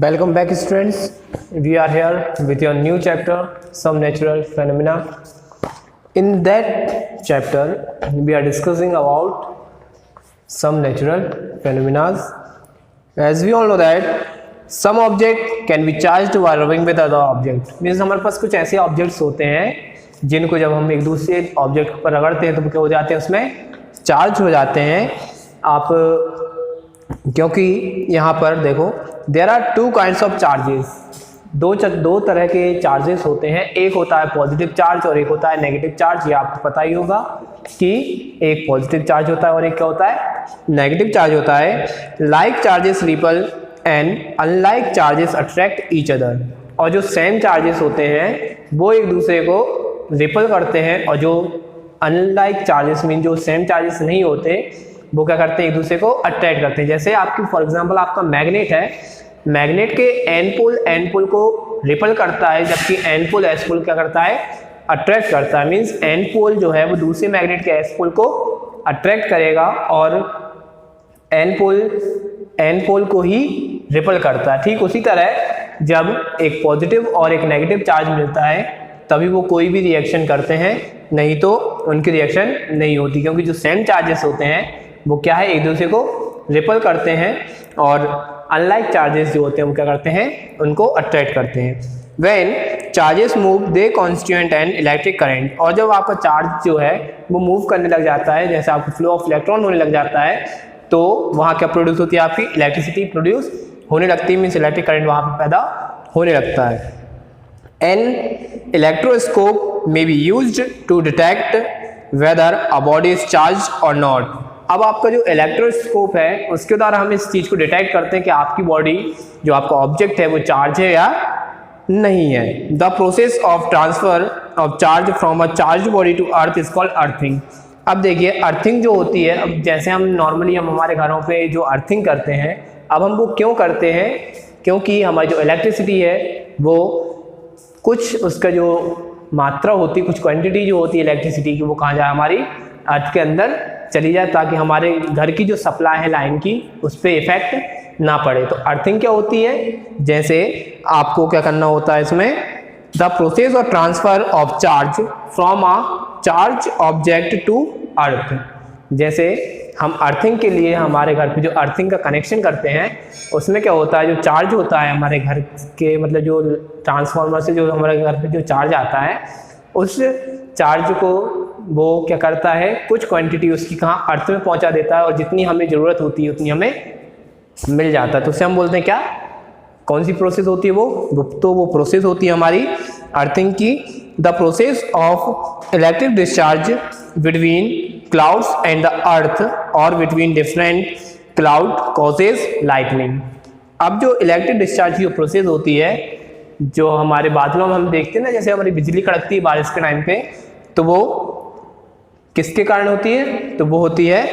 Welcome back students. We are here with your new chapter, some natural phenomena. In that chapter we are discussing about some natural phenomena. As we all know that some object can be charged while rubbing with other object. Means हमारे पास कुछ ऐसे objects होते हैं जिनको जब हम एक दूसरे object पर रगड़ते हैं तो क्या हो जाते हैं, उसमें चार्ज हो जाते हैं। आप क्योंकि यहाँ पर देखो there are two kinds of charges, दो तरह के चार्जेस होते हैं। एक होता है पॉजिटिव चार्ज और एक होता है नेगेटिव चार्ज। ये आपको पता ही होगा कि एक पॉजिटिव चार्ज होता है और एक क्या होता है, नेगेटिव चार्ज होता है। Like charges ripple and unlike charges attract each other. और जो सेम चार्जेस होते हैं वो एक दूसरे को रिपल करते हैं, और जो अनलाइक चार्जेस मीन जो सेम चार्जेस नहीं होते वो क्या करते हैं, एक दूसरे को अट्रैक्ट करते हैं। जैसे आपकी फॉर एग्जांपल आपका मैग्नेट है, मैग्नेट के एन पोल को रिपल करता है जबकि एन पोल एस पोल क्या करता है, अट्रैक्ट करता है। मींस एन पोल जो है वो दूसरे मैग्नेट के एस पोल को अट्रैक्ट करेगा और एन पोल को ही रिपल करता है। ठीक उसी तरह जब एक पॉजिटिव और एक नेगेटिव चार्ज मिलता है तभी वो कोई भी रिएक्शन करते हैं, नहीं तो उनकी रिएक्शन नहीं होती, क्योंकि जो सेम चार्जेस होते हैं वो क्या है, एक दूसरे को रिपल करते हैं, और अनलाइक चार्जेस जो होते हैं वो क्या करते हैं, उनको अट्रैक्ट करते हैं। When charges move they constituent an electric current. और जब आपका चार्ज जो है वो मूव करने लग जाता है, जैसे आपको फ्लो ऑफ इलेक्ट्रॉन होने लग जाता है, तो वहाँ क्या प्रोड्यूस होती है, आपकी इलेक्ट्रिसिटी प्रोड्यूस होने लगती है। मीन्स इलेक्ट्रिक करंट वहाँ पर पैदा होने लगता है। An electroscope may be used to detect whether a body is charge और नॉट। अब आपका जो इलेक्ट्रोस्कोप है उसके द्वारा हम इस चीज़ को डिटेक्ट करते हैं कि आपकी बॉडी, जो आपका ऑब्जेक्ट है, वो चार्ज है या नहीं है। The process of transfer of charge from a charge body to earth is called earthing. अब देखिए अर्थिंग जो होती है, अब जैसे हम नॉर्मली हम हमारे घरों पे जो अर्थिंग करते हैं, अब हम वो क्यों करते हैं, क्योंकि हमारी जो इलेक्ट्रिसिटी है वो कुछ उसका जो मात्रा होती है, कुछ क्वांटिटी जो होती है इलेक्ट्रिसिटी की, वो कहाँ जाए, हमारी अर्थ के अंदर चली जाए, ताकि हमारे घर की जो सप्लाई है लाइन की उस पर इफेक्ट ना पड़े। तो अर्थिंग क्या होती है, जैसे आपको क्या करना होता है इसमें, the process of transfer of charge from a charge object to earth. जैसे हम अर्थिंग के लिए हमारे घर पे जो अर्थिंग का कनेक्शन करते हैं उसमें क्या होता है, जो चार्ज होता है हमारे घर के, मतलब जो ट्रांसफार्मर से जो हमारे घर पे जो चार्ज आता है, उस चार्ज को वो क्या करता है, कुछ क्वांटिटी उसकी कहाँ, अर्थ में पहुंचा देता है, और जितनी हमें ज़रूरत होती है उतनी हमें मिल जाता है। तो उससे हम बोलते हैं क्या, कौन सी प्रोसेस होती है वो, तो वो प्रोसेस होती है हमारी अर्थिंग की। The process of electric discharge between clouds and the earth और between different cloud causes lightning. अब जो इलेक्ट्रिक डिस्चार्ज की प्रोसेस होती है, जो हमारे बादलों में हम देखते हैं ना, जैसे हमारी बिजली कड़कती है बारिश के टाइम पे, तो वो किसके कारण होती है, तो वो होती है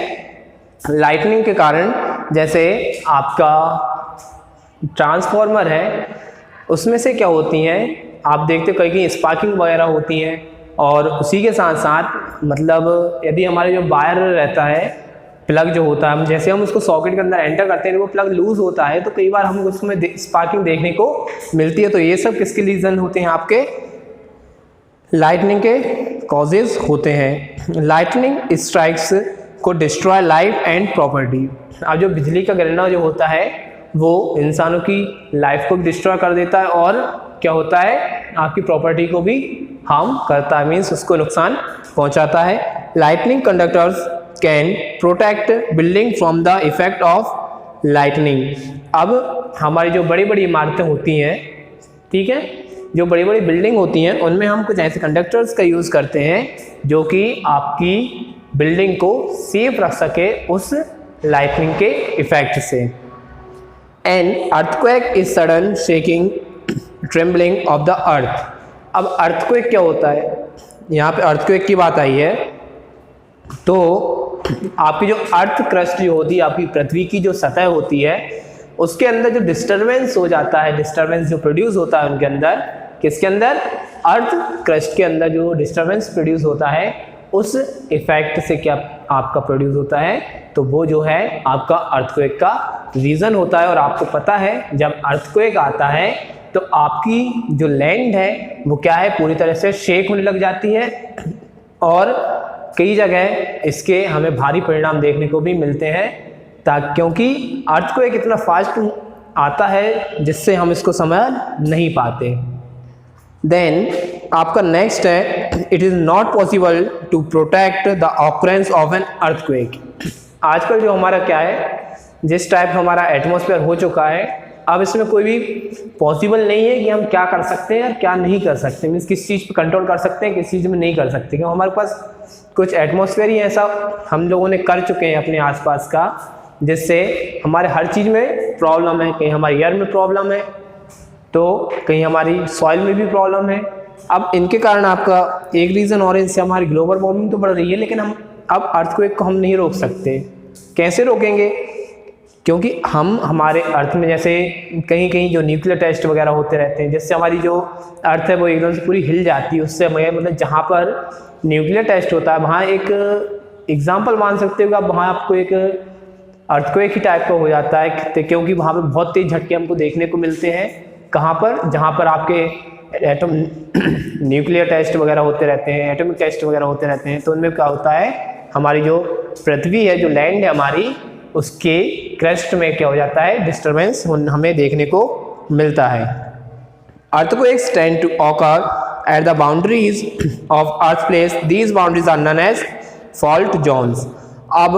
लाइटनिंग के कारण। जैसे आपका ट्रांसफॉर्मर है उसमें से क्या होती हैं, आप देखते हो कहीं कहीं स्पार्किंग वगैरह होती हैं, और उसी के साथ साथ मतलब यदि हमारे जो वायर रहता है, प्लग जो होता है, जैसे हम उसको सॉकेट के अंदर एंटर करते हैं, वो प्लग लूज होता है तो कई बार हम उसमें स्पार्किंग देखने को मिलती है। तो ये सब किसके रीज़न होते हैं, आपके लाइटनिंग के कॉजेज होते हैं। लाइटनिंग स्ट्राइक्स को डिस्ट्रॉय लाइफ एंड प्रॉपर्टी। अब जो बिजली का गिरना जो होता है वो इंसानों की लाइफ को डिस्ट्रॉय कर देता है, और क्या होता है, आपकी प्रॉपर्टी को भी हार्म करता है, मीन्स उसको नुकसान पहुंचाता है। Lightning conductors can protect building from the effect of lightning. अब हमारी जो बड़ी बड़ी इमारतें होती हैं, ठीक है, जो बड़ी बड़ी बिल्डिंग होती हैं उनमें हम कुछ ऐसे कंडक्टर्स का यूज़ करते हैं जो कि आपकी बिल्डिंग को सेफ रख सके उस लाइटनिंग के इफेक्ट से। An earthquake is sudden shaking trembling of the अर्थ। अब अर्थक्वेक क्या होता है, यहाँ पे अर्थक्वेक की बात आई है, तो आपकी जो अर्थ क्रस्ट जो होती है, आपकी पृथ्वी की जो सतह होती है, उसके अंदर जो डिस्टर्बेंस हो जाता है, डिस्टर्बेंस जो प्रोड्यूस होता है उनके अंदर, किसके अंदर, अर्थ क्रस्ट के अंदर जो डिस्टर्बेंस प्रोड्यूस होता है उस इफेक्ट से क्या आपका प्रोड्यूस होता है, तो वो जो है आपका अर्थक्वेक का रीज़न होता है। और आपको पता है जब अर्थक्वेक आता है तो आपकी जो लैंड है वो क्या है, पूरी तरह से शेक होने लग जाती है और कई जगह इसके हमें भारी परिणाम देखने को भी मिलते हैं, क्योंकि अर्थक्वेक इतना फास्ट आता है जिससे हम इसको समझ नहीं पाते। देन आपका नेक्स्ट है, it is not possible to protect the occurrence of an earthquake. आजकल जो हमारा क्या है, जिस टाइप हमारा एटमॉस्फेयर हो चुका है, अब इसमें कोई भी पॉसिबल नहीं है कि हम क्या कर सकते हैं और क्या नहीं कर सकते, मीन्स किस चीज़ पे कंट्रोल कर सकते हैं, किस चीज़ में नहीं कर सकते, क्योंकि हमारे पास कुछ एटमॉस्फेयर ही ऐसा हम लोगों ने कर चुके हैं अपने आसपास का, जिससे हमारे हर चीज़ में प्रॉब्लम है। कहीं हमारे एयर में प्रॉब्लम है, तो कहीं हमारी सॉइल में भी प्रॉब्लम है। अब इनके कारण आपका एक रीज़न और, इनसे हमारी ग्लोबल वार्मिंग तो बढ़ रही है, लेकिन हम अब अर्थक्वेक को हम नहीं रोक सकते। कैसे रोकेंगे? क्योंकि हम हमारे अर्थ में जैसे कहीं कहीं जो न्यूक्लियर टेस्ट वगैरह होते रहते हैं, जिससे हमारी जो अर्थ है वो एकदम से पूरी हिल जाती है। उससे मतलब जहाँ पर न्यूक्लियर टेस्ट होता है वहाँ एक एग्जाम्पल मान सकते हो कि वहाँ आपको एक अर्थक्वेक ही टाइप का हो जाता है, क्योंकि वहाँ पर बहुत तेज झटके हमको देखने को मिलते हैं। कहाँ पर? जहाँ पर आपके एटम न्यूक्लियर टेस्ट वगैरह होते रहते हैं, एटॉमिक टेस्ट वगैरह होते रहते हैं, तो उनमें क्या होता है, हमारी जो पृथ्वी है, जो लैंड है हमारी, उसके क्रस्ट में क्या हो जाता है, डिस्टर्बेंस हमें देखने को मिलता है। Earthquakes tend to occur at the boundaries of earth plate, these boundaries are known as fault zones. अब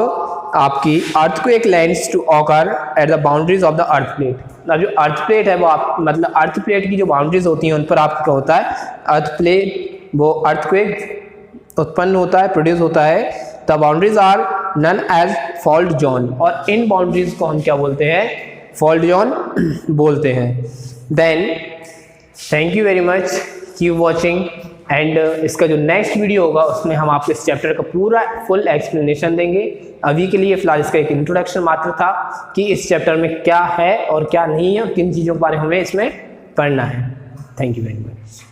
आपकी earthquake lands to occur at the boundaries of the earth plate. अब जो अर्थ प्लेट है वो आप मतलब अर्थ प्लेट की जो बाउंड्रीज होती हैं उन पर आपका क्या होता है, अर्थ प्लेट वो अर्थक्वेक उत्पन्न होता है, प्रोड्यूस होता है। The boundaries are known as fault zone, और इन बाउंड्रीज को हम क्या बोलते हैं, फॉल्ट जोन बोलते हैं। Then thank you very much, keep watching, and इसका जो नेक्स्ट वीडियो होगा उसमें हम आपको इस चैप्टर का पूरा फुल एक्सप्लेनेशन देंगे। अभी के लिए फिलहाल इसका एक इंट्रोडक्शन मात्र था कि इस चैप्टर में क्या है और क्या नहीं है और किन चीज़ों के बारे में हमें इसमें पढ़ना है। Thank you very much.